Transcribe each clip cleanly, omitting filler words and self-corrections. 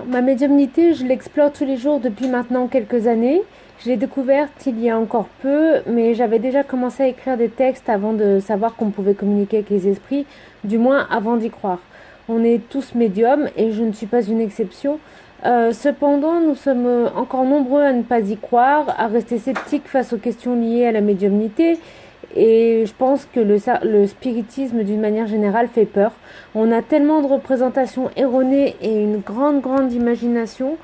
Ma médiumnité, je l'explore tous les jours depuis maintenant quelques années. Je l'ai découverte il y a encore peu, mais j'avais déjà commencé à écrire des textes avant de savoir qu'on pouvait communiquer avec les esprits, du moins avant d'y croire. On est tous médiums et je ne suis pas une exception. Cependant, nous sommes encore nombreux à ne pas y croire, à rester sceptiques face aux questions liées à la médiumnité. Et je pense que le spiritisme, d'une manière générale, fait peur. On a tellement de représentations erronées et une grande imagination,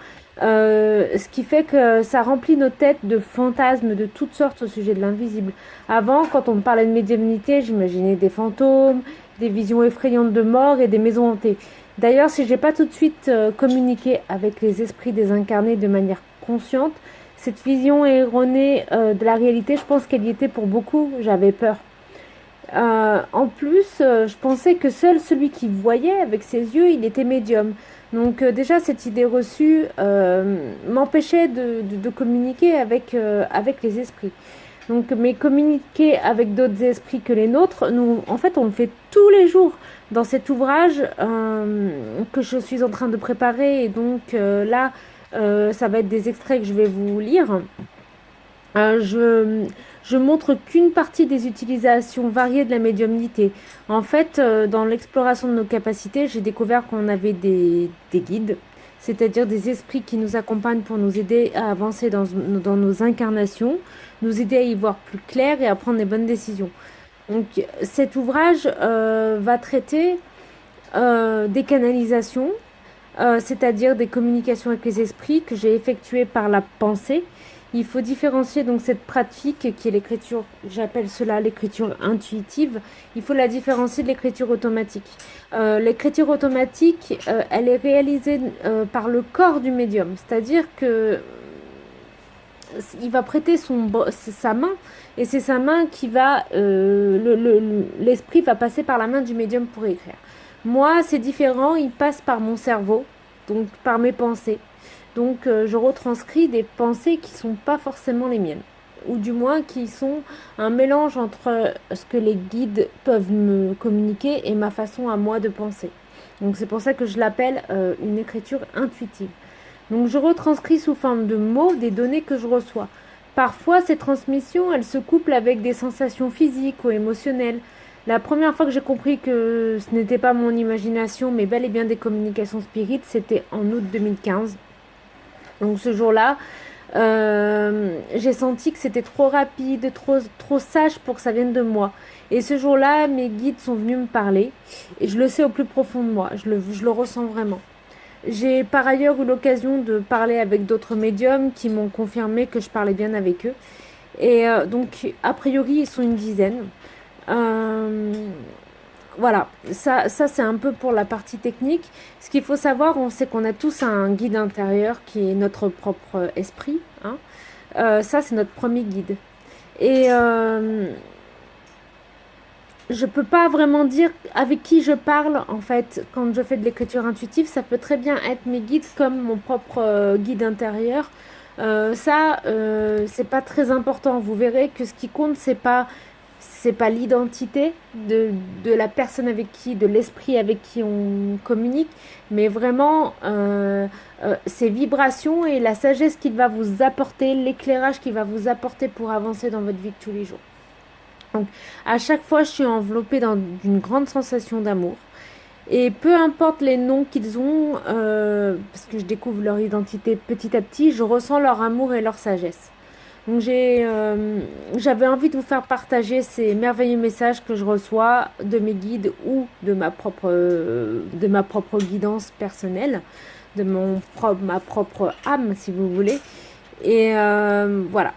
ce qui fait que ça remplit nos têtes de fantasmes de toutes sortes au sujet de l'invisible. Avant, quand on me parlait de médiumnité, j'imaginais des fantômes, des visions effrayantes de mort et des maisons hantées. D'ailleurs, si j'ai pas tout de suite communiqué avec les esprits désincarnés de manière consciente, cette vision erronée de la réalité, je pense qu'elle y était pour beaucoup. J'avais peur. En plus, je pensais que seul celui qui voyait avec ses yeux, il était médium. Donc déjà, cette idée reçue m'empêchait de communiquer avec les esprits. Donc, mais communiquer avec d'autres esprits que les nôtres, nous, en fait, on le fait tous les jours dans cet ouvrage que je suis en train de préparer. Et donc là, ça va être des extraits que je vais vous lire. Euh, je, je montre qu'une partie des utilisations variées de la médiumnité. En fait, dans l'exploration de nos capacités, j'ai découvert qu'on avait des guides, c'est-à-dire des esprits qui nous accompagnent pour nous aider à avancer dans nos incarnations, nous aider à y voir plus clair et à prendre les bonnes décisions. Donc cet ouvrage va traiter des canalisations, c'est-à-dire des communications avec les esprits que j'ai effectuées par la pensée. Il faut différencier donc cette pratique qui est l'écriture, j'appelle cela l'écriture intuitive, il faut la différencier de l'écriture automatique. L'écriture automatique, elle est réalisée par le corps du médium, c'est-à-dire que il va prêter sa main et c'est sa main qui va, l'esprit va passer par la main du médium pour écrire. Moi, c'est différent, il passe par mon cerveau, donc par mes pensées. Donc, je retranscris des pensées qui ne sont pas forcément les miennes, ou du moins qui sont un mélange entre ce que les guides peuvent me communiquer et ma façon à moi de penser. Donc, c'est pour ça que je l'appelle une écriture intuitive. Donc, je retranscris sous forme de mots des données que je reçois. Parfois, ces transmissions, elles se couplent avec des sensations physiques ou émotionnelles. La première fois que j'ai compris que ce n'était pas mon imagination, mais bel et bien des communications spirites, c'était en août 2015. Donc ce jour-là, j'ai senti que c'était trop rapide, trop sage pour que ça vienne de moi. Et ce jour-là, mes guides sont venus me parler. Et je le sais au plus profond de moi, je le ressens vraiment. J'ai par ailleurs eu l'occasion de parler avec d'autres médiums qui m'ont confirmé que je parlais bien avec eux. Et donc, a priori, ils sont une dizaine. Euh, voilà, ça c'est un peu pour la partie technique. Ce qu'il faut savoir, on sait qu'on a tous un guide intérieur qui est notre propre esprit, hein. Ça, c'est notre premier guide. Et je peux pas vraiment dire avec qui je parle en fait quand je fais de l'écriture intuitive. Ça peut très bien être mes guides comme mon propre guide intérieur. C'est pas très important. Vous verrez que ce qui compte, c'est pas l'identité de la personne avec qui, de l'esprit avec qui on communique, mais vraiment ses vibrations et la sagesse qu'il va vous apporter, l'éclairage qu'il va vous apporter pour avancer dans votre vie de tous les jours. Donc, à chaque fois, je suis enveloppée d'une grande sensation d'amour. Et peu importe les noms qu'ils ont, parce que je découvre leur identité petit à petit, je ressens leur amour et leur sagesse. Donc j'avais envie de vous faire partager ces merveilleux messages que je reçois de mes guides ou de ma propre guidance personnelle, ma propre âme, si vous voulez. Et voilà.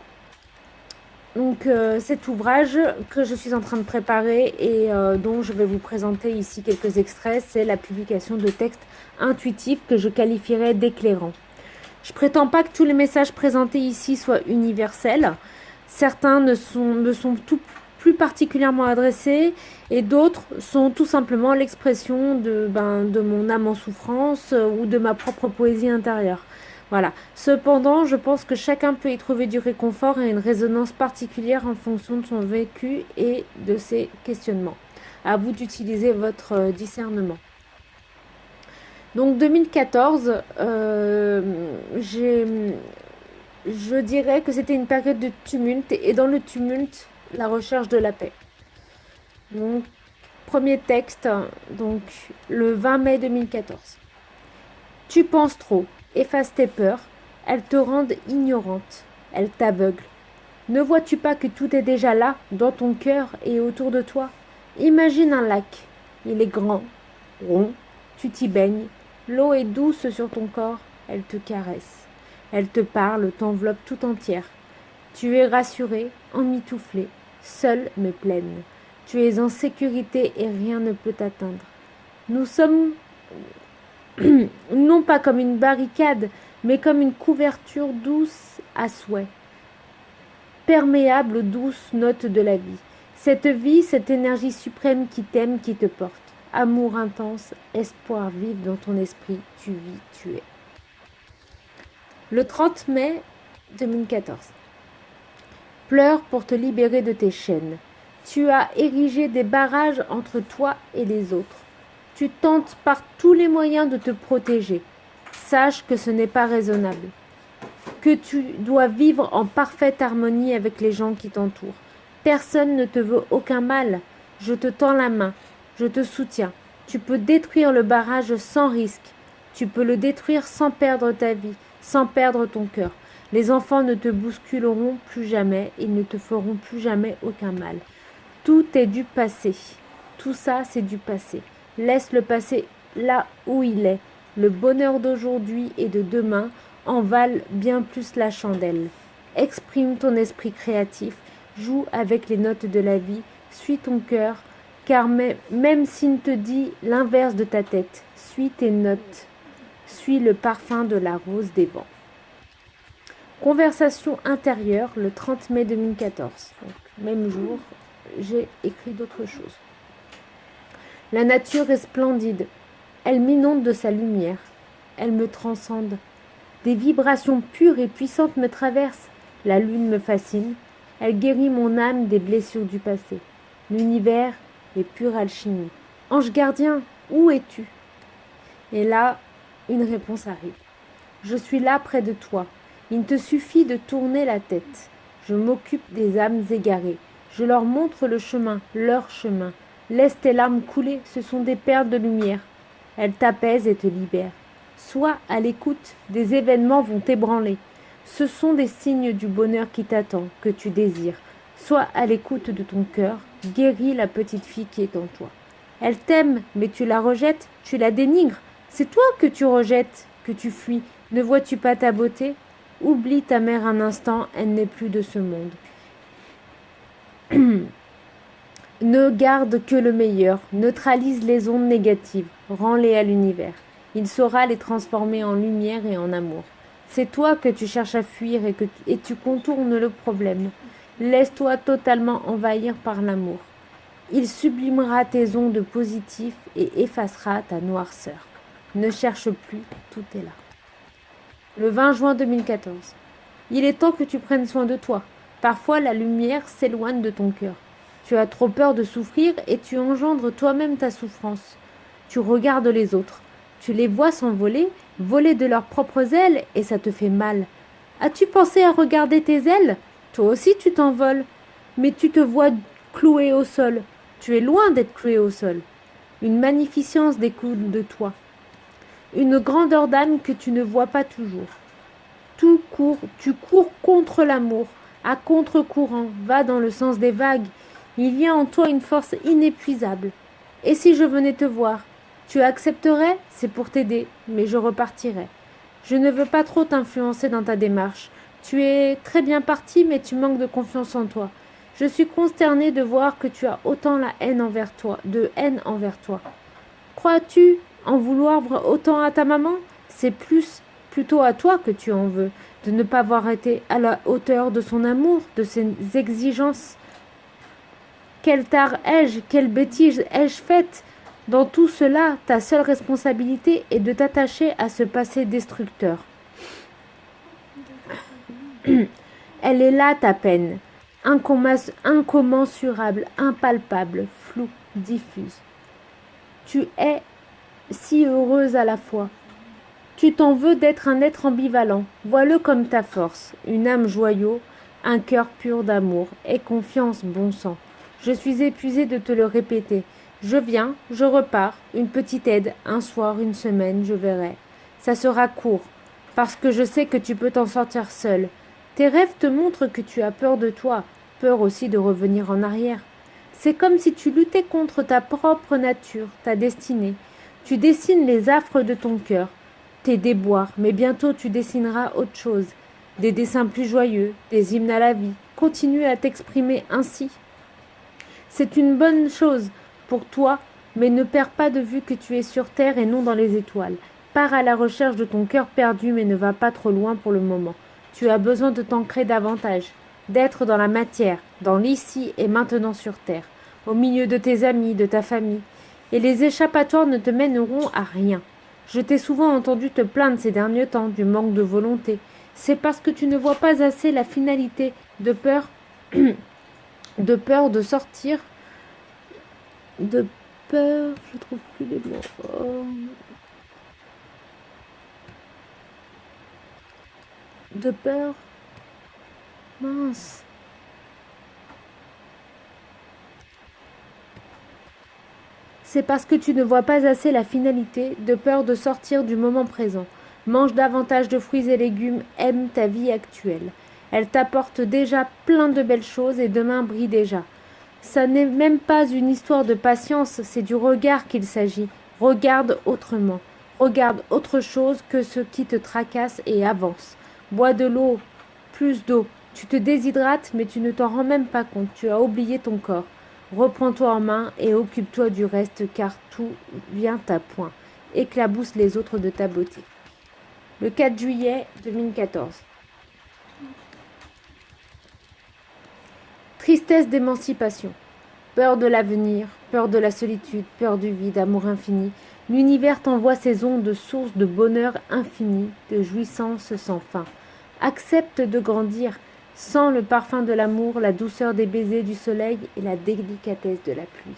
Donc cet ouvrage que je suis en train de préparer et dont je vais vous présenter ici quelques extraits, c'est la publication de textes intuitifs que je qualifierais d'éclairants. Je prétends pas que tous les messages présentés ici soient universels. Certains me sont tout plus particulièrement adressés et d'autres sont tout simplement l'expression de mon âme en souffrance ou de ma propre poésie intérieure. Voilà. Cependant, je pense que chacun peut y trouver du réconfort et une résonance particulière en fonction de son vécu et de ses questionnements. À vous d'utiliser votre discernement. Donc 2014, je dirais que c'était une période de tumulte et dans le tumulte, la recherche de la paix. Donc, premier texte, donc le 20 mai 2014. Tu penses trop, efface tes peurs, elles te rendent ignorante, elles t'aveuglent. Ne vois-tu pas que tout est déjà là, dans ton cœur et autour de toi? Imagine un lac. Il est grand, rond, tu t'y baignes. L'eau est douce sur ton corps, elle te caresse. Elle te parle, t'enveloppe tout entière. Tu es rassurée, emmitouflée, seule mais pleine. Tu es en sécurité et rien ne peut t'atteindre. Nous sommes non pas comme une barricade, mais comme une couverture douce à souhait, perméable aux douces notes de la vie. Cette vie, cette énergie suprême qui t'aime, qui te porte. Amour intense, espoir vif dans ton esprit, tu vis, tu es. Le 30 mai 2014. Pleure pour te libérer de tes chaînes. Tu as érigé des barrages entre toi et les autres. Tu tentes par tous les moyens de te protéger. Sache que ce n'est pas raisonnable. Que tu dois vivre en parfaite harmonie avec les gens qui t'entourent. Personne ne te veut aucun mal. Je te tends la main. Je te soutiens. Tu peux détruire le barrage sans risque. Tu peux le détruire sans perdre ta vie, sans perdre ton cœur. Les enfants ne te bousculeront plus jamais, ils ne te feront plus jamais aucun mal. Tout est du passé. Tout ça, c'est du passé. Laisse le passé là où il est. Le bonheur d'aujourd'hui et de demain en valent bien plus la chandelle. Exprime ton esprit créatif, joue avec les notes de la vie, suis ton cœur, car même s'il te dit l'inverse de ta tête, suis tes notes, suis le parfum de la rose des vents. Conversation intérieure, le 30 mai 2014. Donc, même jour, j'ai écrit d'autres choses. La nature est splendide. Elle m'inonde de sa lumière. Elle me transcende. Des vibrations pures et puissantes me traversent. La lune me fascine. Elle guérit mon âme des blessures du passé. L'univers est pure alchimie. Ange gardien, où es-tu? Et là, une réponse arrive. Je suis là près de toi. Il te suffit de tourner la tête. Je m'occupe des âmes égarées. Je leur montre le chemin, leur chemin. Laisse tes larmes couler, ce sont des perles de lumière. Elles t'apaisent et te libèrent. Sois à l'écoute, des événements vont t'ébranler. Ce sont des signes du bonheur qui t'attend, que tu désires. Sois à l'écoute de ton cœur, guéris la petite fille qui est en toi. Elle t'aime, mais tu la rejettes, tu la dénigres. C'est toi que tu rejettes, que tu fuis. Ne vois-tu pas ta beauté? Oublie ta mère un instant, elle n'est plus de ce monde. Ne garde que le meilleur, neutralise les ondes négatives, rends-les à l'univers. Il saura les transformer en lumière et en amour. C'est toi que tu cherches à fuir et tu contournes le problème. Laisse-toi totalement envahir par l'amour. Il sublimera tes ondes positives et effacera ta noirceur. Ne cherche plus, tout est là. Le 20 juin 2014. Il est temps que tu prennes soin de toi. Parfois, la lumière s'éloigne de ton cœur. Tu as trop peur de souffrir et tu engendres toi-même ta souffrance. Tu regardes les autres. Tu les vois s'envoler, voler de leurs propres ailes et ça te fait mal. As-tu pensé à regarder tes ailes? Toi aussi tu t'envoles. Mais tu te vois cloué au sol. Tu es loin d'être cloué au sol. Une magnificence découle de toi. Une grandeur d'âme que tu ne vois pas toujours. Tu cours contre l'amour, à contre-courant, va dans le sens des vagues. Il y a en toi une force inépuisable. Et si je venais te voir, tu accepterais? C'est pour t'aider, mais je repartirais. Je ne veux pas trop t'influencer dans ta démarche. Tu es très bien parti, mais tu manques de confiance en toi. Je suis consternée de voir que tu as autant de haine envers toi. Crois-tu en vouloir autant à ta maman? C'est plutôt à toi que tu en veux, de ne pas avoir été à la hauteur de son amour, de ses exigences. Quel tard ai-je, quelle bêtise ai-je faite? Dans tout cela, ta seule responsabilité est de t'attacher à ce passé destructeur. Elle est là, ta peine, incommensurable, impalpable, floue, diffuse. Tu es si heureuse à la fois. Tu t'en veux d'être un être ambivalent, vois-le comme ta force, une âme joyau, un cœur pur d'amour, aie confiance, bon sang. Je suis épuisée de te le répéter. Je viens, je repars, une petite aide, un soir, une semaine, je verrai. Ça sera court, parce que je sais que tu peux t'en sortir seul. Tes rêves te montrent que tu as peur de toi, peur aussi de revenir en arrière. C'est comme si tu luttais contre ta propre nature, ta destinée. Tu dessines les affres de ton cœur, tes déboires, mais bientôt tu dessineras autre chose. Des dessins plus joyeux, des hymnes à la vie. Continue à t'exprimer ainsi. C'est une bonne chose pour toi, mais ne perds pas de vue que tu es sur terre et non dans les étoiles. Pars à la recherche de ton cœur perdu, mais ne va pas trop loin pour le moment. Tu as besoin de t'ancrer davantage, d'être dans la matière, dans l'ici et maintenant sur terre, au milieu de tes amis, de ta famille. Et les échappatoires ne te mèneront à rien. Je t'ai souvent entendu te plaindre ces derniers temps du manque de volonté. C'est parce que tu ne vois pas assez la finalité, de peur, de peur de sortir, de peur, je trouve plus les mots. Oh. De peur, mince. C'est parce que tu ne vois pas assez la finalité, de peur de sortir du moment présent. Mange davantage de fruits et légumes, aime ta vie actuelle. Elle t'apporte déjà plein de belles choses et demain brille déjà. Ça n'est même pas une histoire de patience, c'est du regard qu'il s'agit. Regarde autrement. Regarde autre chose que ce qui te tracasse et avance. Bois de l'eau, plus d'eau. Tu te déshydrates, mais tu ne t'en rends même pas compte. Tu as oublié ton corps. Reprends-toi en main et occupe-toi du reste, car tout vient à point. Éclabousse les autres de ta beauté. Le 4 juillet 2014. Tristesse d'émancipation. Peur de l'avenir, peur de la solitude, peur du vide, amour infini. L'univers t'envoie ses ondes, sources de bonheur infini, de jouissance sans fin. Accepte de grandir, sens le parfum de l'amour, la douceur des baisers du soleil et la délicatesse de la pluie.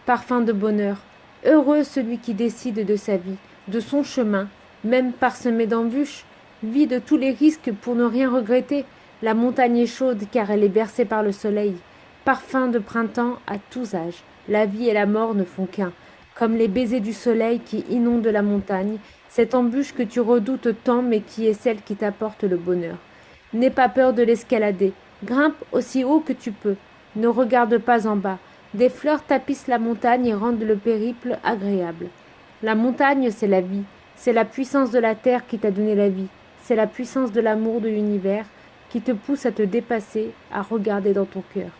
Parfum de bonheur, heureux celui qui décide de sa vie, de son chemin, même parsemé d'embûches, vit de tous les risques pour ne rien regretter. La montagne est chaude car elle est bercée par le soleil. Parfum de printemps à tous âges. La vie et la mort ne font qu'un. Comme les baisers du soleil qui inondent la montagne, cette embûche que tu redoutes tant mais qui est celle qui t'apporte le bonheur. N'aie pas peur de l'escalader. Grimpe aussi haut que tu peux. Ne regarde pas en bas. Des fleurs tapissent la montagne et rendent le périple agréable. La montagne, c'est la vie. C'est la puissance de la terre qui t'a donné la vie. C'est la puissance de l'amour de l'univers qui te pousse à te dépasser, à regarder dans ton cœur,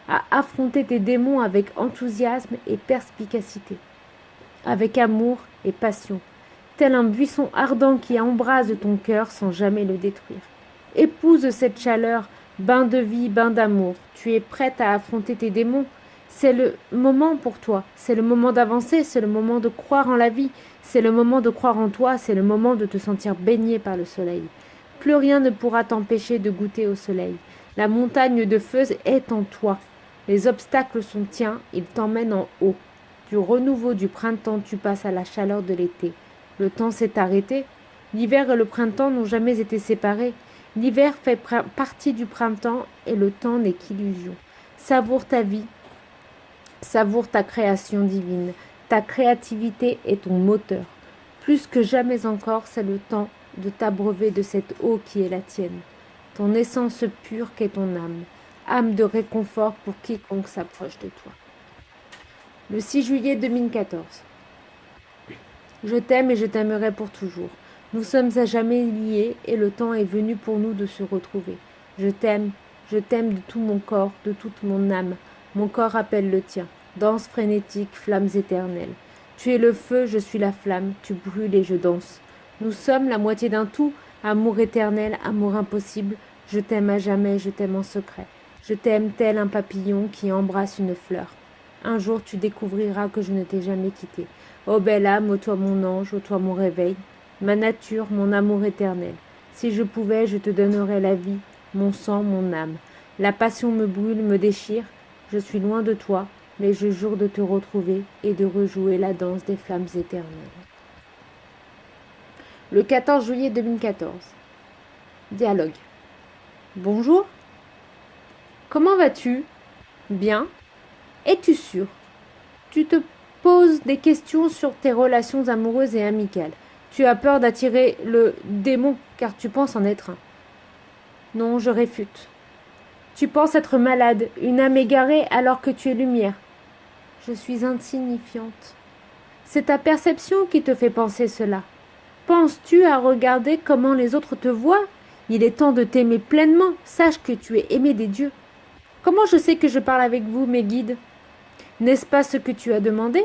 à affronter tes démons avec enthousiasme et perspicacité, avec amour et passion, tel un buisson ardent qui embrase ton cœur sans jamais le détruire. Épouse cette chaleur, bain de vie, bain d'amour. Tu es prête à affronter tes démons. C'est le moment pour toi, c'est le moment d'avancer, c'est le moment de croire en la vie, c'est le moment de croire en toi, c'est le moment de te sentir baigné par le soleil. Plus rien ne pourra t'empêcher de goûter au soleil. La montagne de feu est en toi. Les obstacles sont tiens, ils t'emmènent en haut. Du renouveau du printemps, tu passes à la chaleur de l'été. Le temps s'est arrêté. L'hiver et le printemps n'ont jamais été séparés. L'hiver fait partie du printemps et le temps n'est qu'illusion. Savoure ta vie, savoure ta création divine. Ta créativité est ton moteur. Plus que jamais encore, c'est le temps de t'abreuver de cette eau qui est la tienne, ton essence pure qu'est ton âme de réconfort pour quiconque s'approche de toi. Le 6 juillet 2014. Je t'aime et je t'aimerai pour toujours. Nous sommes à jamais liés et le temps est venu pour nous de se retrouver. Je t'aime de tout mon corps, de toute mon âme. Mon corps appelle le tien. Danse frénétique, flammes éternelles. Tu es le feu, je suis la flamme, tu brûles et je danse. Nous sommes la moitié d'un tout, amour éternel, amour impossible. Je t'aime à jamais, je t'aime en secret. Je t'aime tel un papillon qui embrasse une fleur. Un jour tu découvriras que je ne t'ai jamais quitté. Ô belle âme, ô toi mon ange, ô toi mon réveil, ma nature, mon amour éternel. Si je pouvais, je te donnerais la vie, mon sang, mon âme. La passion me brûle, me déchire. Je suis loin de toi, mais je jure de te retrouver et de rejouer la danse des flammes éternelles. Le 14 juillet 2014. Dialogue. Bonjour. Comment vas-tu? Bien. Es-tu sûr? Tu te poses des questions sur tes relations amoureuses et amicales. Tu as peur d'attirer le démon car tu penses en être un. Non, je réfute. Tu penses être malade, une âme égarée alors que tu es lumière. Je suis insignifiante. C'est ta perception qui te fait penser cela. Penses-tu à regarder comment les autres te voient? Il est temps de t'aimer pleinement. Sache que tu es aimé des dieux. Comment je sais que je parle avec vous, mes guides? N'est-ce pas ce que tu as demandé?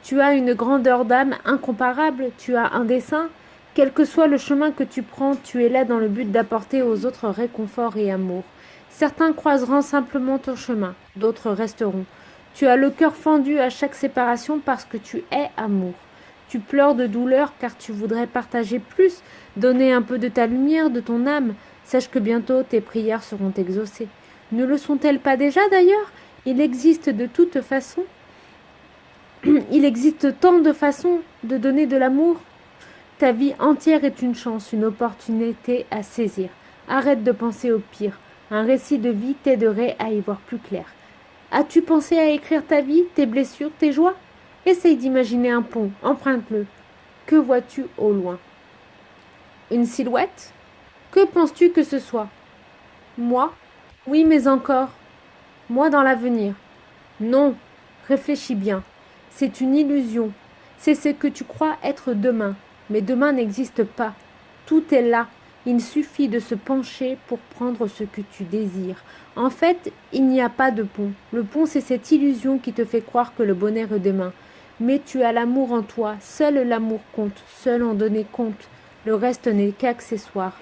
Tu as une grandeur d'âme incomparable, tu as un dessein. Quel que soit le chemin que tu prends, tu es là dans le but d'apporter aux autres réconfort et amour. Certains croiseront simplement ton chemin, d'autres resteront. Tu as le cœur fendu à chaque séparation parce que tu es amour. Tu pleures de douleur car tu voudrais partager plus, donner un peu de ta lumière, de ton âme. Sache que bientôt tes prières seront exaucées. Ne le sont-elles pas déjà d'ailleurs? Il existe de toute façon. Il existe tant de façons de donner de l'amour. Ta vie entière est une chance, une opportunité à saisir. Arrête de penser au pire. Un récit de vie t'aiderait à y voir plus clair. As-tu pensé à écrire ta vie, tes blessures, tes joies? Essaye d'imaginer un pont, emprunte-le. Que vois-tu au loin? Une silhouette? Que penses-tu que ce soit? Moi? Oui, mais encore. Moi dans l'avenir. Non, réfléchis bien. C'est une illusion. C'est ce que tu crois être demain. Mais demain n'existe pas. Tout est là. Il suffit de se pencher pour prendre ce que tu désires. En fait, il n'y a pas de pont. Le pont, c'est cette illusion qui te fait croire que le bonheur est demain. Mais tu as l'amour en toi. Seul l'amour compte. Seul en donner compte. Le reste n'est qu'accessoire.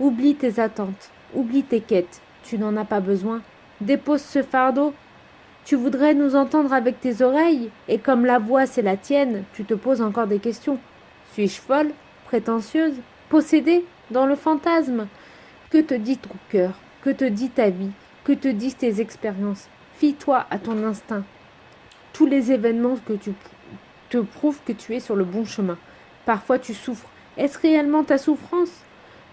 Oublie tes attentes. Oublie tes quêtes. Tu n'en as pas besoin. Dépose ce fardeau. Tu voudrais nous entendre avec tes oreilles, et comme la voix c'est la tienne, tu te poses encore des questions. Suis-je folle, prétentieuse, possédée, dans le fantasme? Que te dit ton cœur? Que te dit ta vie? Que te disent tes expériences? Fie-toi à ton instinct. Tous les événements que tu te prouvent que tu es sur le bon chemin. Parfois tu souffres. Est-ce réellement ta souffrance?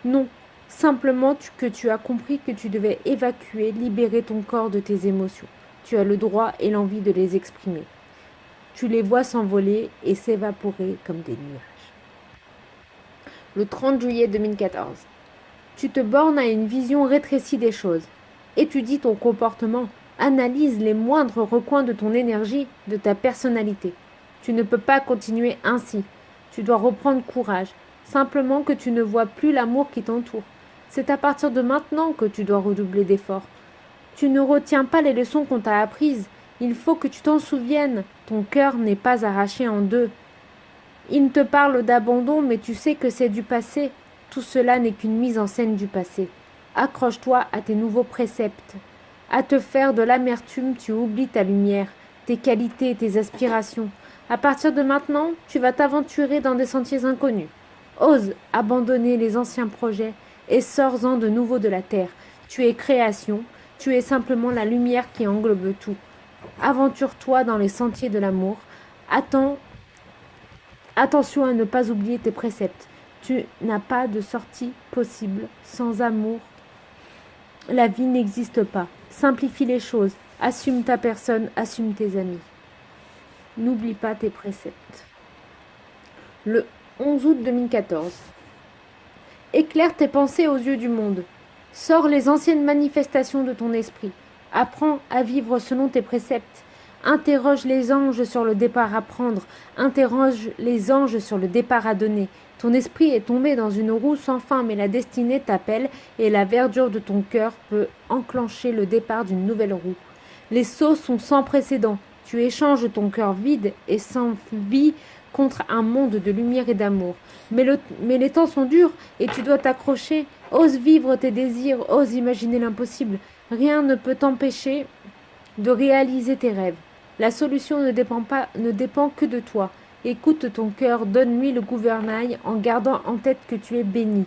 Non. Simplement que tu as compris que tu devais évacuer, libérer ton corps de tes émotions. Tu as le droit et l'envie de les exprimer. Tu les vois s'envoler et s'évaporer comme des nuages. Le 30 juillet 2014. Tu te bornes à une vision rétrécie des choses. Étudie ton comportement. Analyse les moindres recoins de ton énergie, de ta personnalité. Tu ne peux pas continuer ainsi. Tu dois reprendre courage. Simplement que tu ne vois plus l'amour qui t'entoure. C'est à partir de maintenant que tu dois redoubler d'efforts. Tu ne retiens pas les leçons qu'on t'a apprises. Il faut que tu t'en souviennes. Ton cœur n'est pas arraché en deux. Il te parle d'abandon, mais tu sais que c'est du passé. Tout cela n'est qu'une mise en scène du passé. Accroche-toi à tes nouveaux préceptes. À te faire de l'amertume, tu oublies ta lumière, tes qualités et tes aspirations. À partir de maintenant, tu vas t'aventurer dans des sentiers inconnus. Ose abandonner les anciens projets et sors-en de nouveau de la terre. Tu es création. Tu es simplement la lumière qui englobe tout. Aventure-toi dans les sentiers de l'amour. Attention à ne pas oublier tes préceptes. Tu n'as pas de sortie possible sans amour. La vie n'existe pas. Simplifie les choses. Assume ta personne, assume tes amis. N'oublie pas tes préceptes. Le 11 août 2014. Éclaire tes pensées aux yeux du monde. Sors les anciennes manifestations de ton esprit. Apprends à vivre selon tes préceptes. Interroge les anges sur le départ à prendre. Interroge les anges sur le départ à donner. Ton esprit est tombé dans une roue sans fin, mais la destinée t'appelle et la verdure de ton cœur peut enclencher le départ d'une nouvelle roue. Les sauts sont sans précédent. Tu échanges ton cœur vide et sans vie contre un monde de lumière et d'amour. Mais les temps sont durs et tu dois t'accrocher. Ose vivre tes désirs, ose imaginer l'impossible. Rien ne peut t'empêcher de réaliser tes rêves. La solution ne dépend que de toi. Écoute ton cœur, donne-lui le gouvernail en gardant en tête que tu es béni,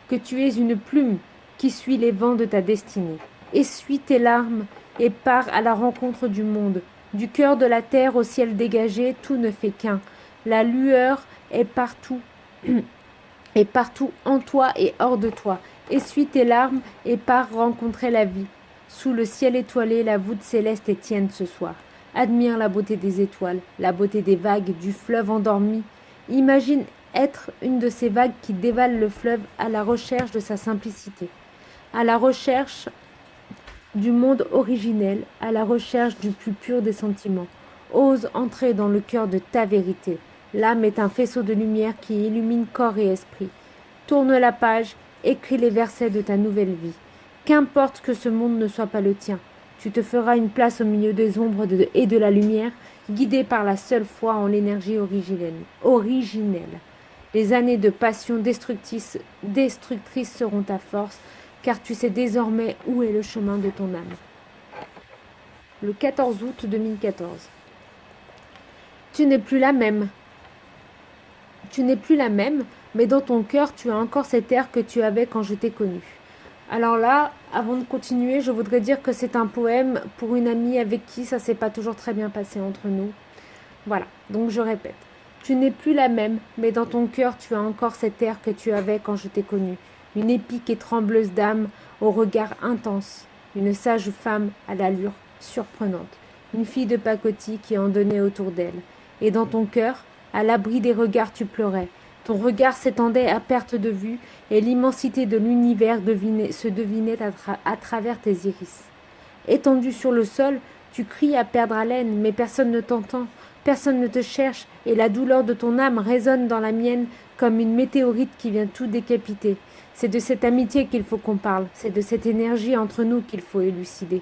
que tu es une plume qui suit les vents de ta destinée. Essuie tes larmes et pars à la rencontre du monde. Du cœur de la terre au ciel dégagé, tout ne fait qu'un. La lueur est partout, est partout en toi et hors de toi. Essuie tes larmes et pars rencontrer la vie. Sous le ciel étoilé, la voûte céleste est tienne ce soir. Admire la beauté des étoiles, la beauté des vagues, du fleuve endormi. Imagine être une de ces vagues qui dévalent le fleuve à la recherche de sa simplicité, à la recherche du monde originel, à la recherche du plus pur des sentiments. Ose entrer dans le cœur de ta vérité. L'âme est un faisceau de lumière qui illumine corps et esprit. Tourne la page, écris les versets de ta nouvelle vie. Qu'importe que ce monde ne soit pas le tien, tu te feras une place au milieu des ombres et de la lumière, guidé par la seule foi en l'énergie originelle. Les années de passion destructrice seront ta force, car tu sais désormais où est le chemin de ton âme. Le 14 août 2014. Tu n'es plus la même. Tu n'es plus la même, mais dans ton cœur, tu as encore cet air que tu avais quand je t'ai connue. Alors là, avant de continuer, je voudrais dire que c'est un poème pour une amie avec qui ça s'est pas toujours très bien passé entre nous. Voilà, donc je répète. Tu n'es plus la même, mais dans ton cœur, tu as encore cet air que tu avais quand je t'ai connue. Une épique et trembleuse dame au regard intense, une sage femme à l'allure surprenante, une fille de pacotille qui en donnait autour d'elle. Et dans ton cœur, à l'abri des regards, tu pleurais. Ton regard s'étendait à perte de vue, et l'immensité de l'univers se devinait à travers tes iris. Étendu sur le sol, tu cries à perdre haleine, mais personne ne t'entend, personne ne te cherche, et la douleur de ton âme résonne dans la mienne comme une météorite qui vient tout décapiter. C'est de cette amitié qu'il faut qu'on parle, c'est de cette énergie entre nous qu'il faut élucider.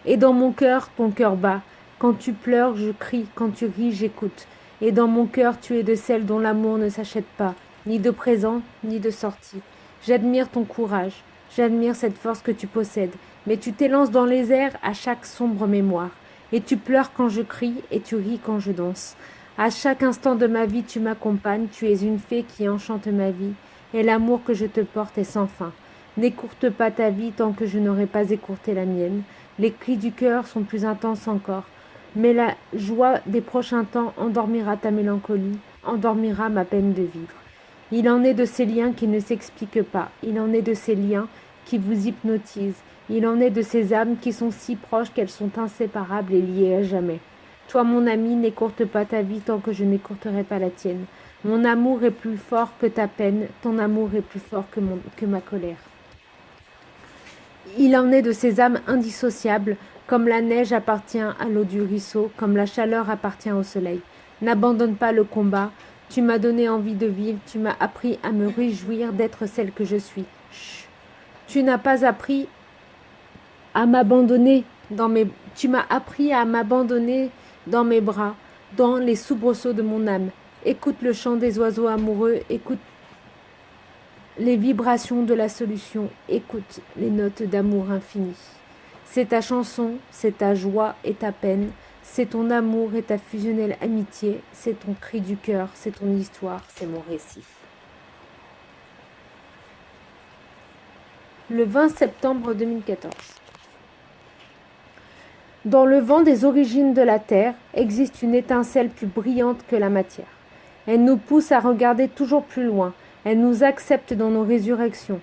Et dans mon cœur, ton cœur bat. Quand tu pleures, je crie, quand tu ris, j'écoute. Et dans mon cœur, tu es de celles dont l'amour ne s'achète pas, ni de présent, ni de sortie. J'admire ton courage, j'admire cette force que tu possèdes, mais tu t'élances dans les airs à chaque sombre mémoire. Et tu pleures quand je crie, et tu ris quand je danse. À chaque instant de ma vie, tu m'accompagnes, tu es une fée qui enchante ma vie, et l'amour que je te porte est sans fin. N'écourte pas ta vie tant que je n'aurai pas écourté la mienne. Les cris du cœur sont plus intenses encore. Mais la joie des prochains temps endormira ta mélancolie, endormira ma peine de vivre. Il en est de ces liens qui ne s'expliquent pas, il en est de ces liens qui vous hypnotisent, il en est de ces âmes qui sont si proches qu'elles sont inséparables et liées à jamais. Toi, mon ami, n'écourte pas ta vie tant que je n'écourterai pas la tienne. Mon amour est plus fort que ta peine, ton amour est plus fort que ma colère. Il en est de ces âmes indissociables, comme la neige appartient à l'eau du ruisseau, comme la chaleur appartient au soleil. N'abandonne pas le combat, tu m'as donné envie de vivre, tu m'as appris à me réjouir d'être celle que je suis. Chut. Tu n'as pas appris à m'abandonner tu m'as appris à m'abandonner dans mes bras, dans les soubresauts de mon âme. Écoute le chant des oiseaux amoureux, écoute les vibrations de la solution, écoute les notes d'amour infini. C'est ta chanson, c'est ta joie et ta peine, c'est ton amour et ta fusionnelle amitié, c'est ton cri du cœur, c'est ton histoire, c'est mon récit. Le 20 septembre 2014. Dans le vent des origines de la terre existe une étincelle plus brillante que la matière. Elle nous pousse à regarder toujours plus loin, elle nous accepte dans nos résurrections.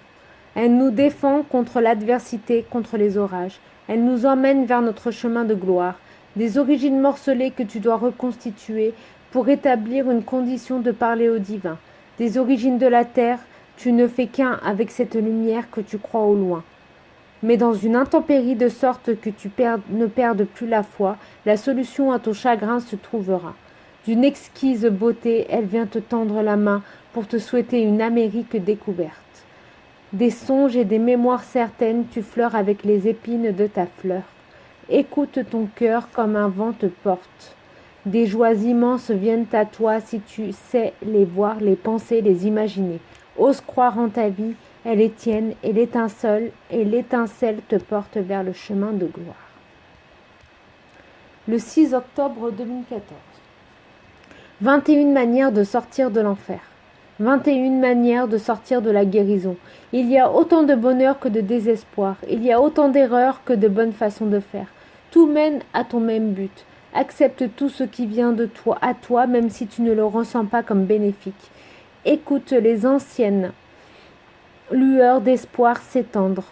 Elle nous défend contre l'adversité, contre les orages. Elle nous emmène vers notre chemin de gloire, des origines morcelées que tu dois reconstituer pour établir une condition de parler au divin. Des origines de la terre, tu ne fais qu'un avec cette lumière que tu crois au loin. Mais dans une intempérie de sorte que tu ne perdes plus la foi, la solution à ton chagrin se trouvera. D'une exquise beauté, elle vient te tendre la main pour te souhaiter une Amérique découverte. Des songes et des mémoires certaines, tu fleures avec les épines de ta fleur. Écoute ton cœur comme un vent te porte. Des joies immenses viennent à toi si tu sais les voir, les penser, les imaginer. Ose croire en ta vie, elle est tienne, et l'étincelle te porte vers le chemin de gloire. Le 6 octobre 2014. 21 manières de sortir de l'enfer. 21 manières de sortir de la guérison. Il y a autant de bonheur que de désespoir. Il y a autant d'erreurs que de bonnes façons de faire. Tout mène à ton même but. Accepte tout ce qui vient de toi à toi, même si tu ne le ressens pas comme bénéfique. Écoute les anciennes lueurs d'espoir s'étendre.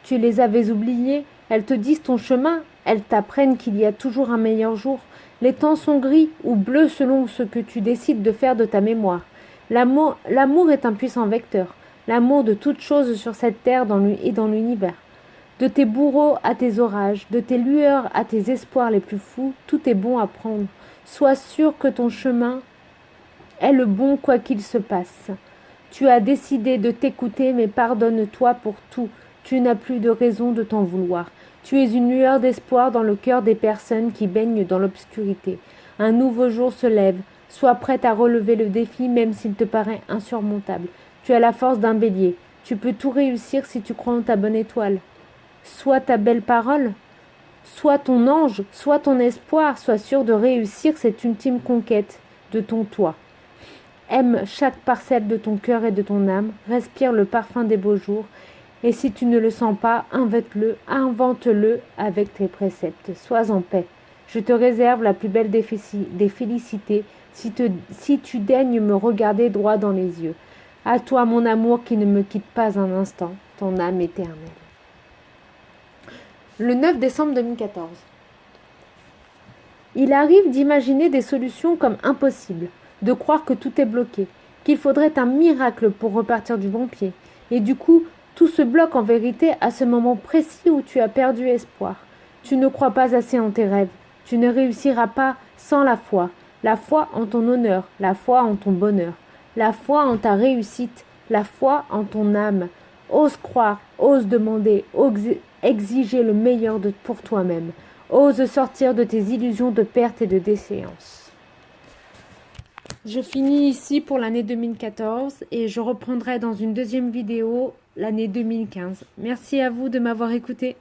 Tu les avais oubliées, elles te disent ton chemin, elles t'apprennent qu'il y a toujours un meilleur jour. Les temps sont gris ou bleus selon ce que tu décides de faire de ta mémoire. L'amour est un puissant vecteur, l'amour de toutes choses sur cette terre et dans l'univers. De tes bourreaux à tes orages, de tes lueurs à tes espoirs les plus fous, tout est bon à prendre. Sois sûr que ton chemin est le bon quoi qu'il se passe. Tu as décidé de t'écouter, mais pardonne-toi pour tout. Tu n'as plus de raison de t'en vouloir. Tu es une lueur d'espoir dans le cœur des personnes qui baignent dans l'obscurité. Un nouveau jour se lève. Sois prête à relever le défi même s'il te paraît insurmontable. Tu as la force d'un bélier. Tu peux tout réussir si tu crois en ta bonne étoile. Sois ta belle parole, sois ton ange, sois ton espoir, sois sûr de réussir cette ultime conquête de ton toi. Aime chaque parcelle de ton cœur et de ton âme, respire le parfum des beaux jours, et si tu ne le sens pas, invente-le avec tes préceptes. Sois en paix. Je te réserve la plus belle des félicités si tu daignes me regarder droit dans les yeux. À toi, mon amour, qui ne me quitte pas un instant, ton âme éternelle. Le 9 décembre 2014. Il arrive d'imaginer des solutions comme impossibles, de croire que tout est bloqué, qu'il faudrait un miracle pour repartir du bon pied. Et du coup, tout se bloque en vérité à ce moment précis où tu as perdu espoir. Tu ne crois pas assez en tes rêves. Tu ne réussiras pas sans la foi en ton honneur, la foi en ton bonheur, la foi en ta réussite, la foi en ton âme. Ose croire, ose demander, ose exiger le meilleur pour toi-même. Ose sortir de tes illusions de perte et de déchéance. Je finis ici pour l'année 2014 et je reprendrai dans une deuxième vidéo l'année 2015. Merci à vous de m'avoir écouté.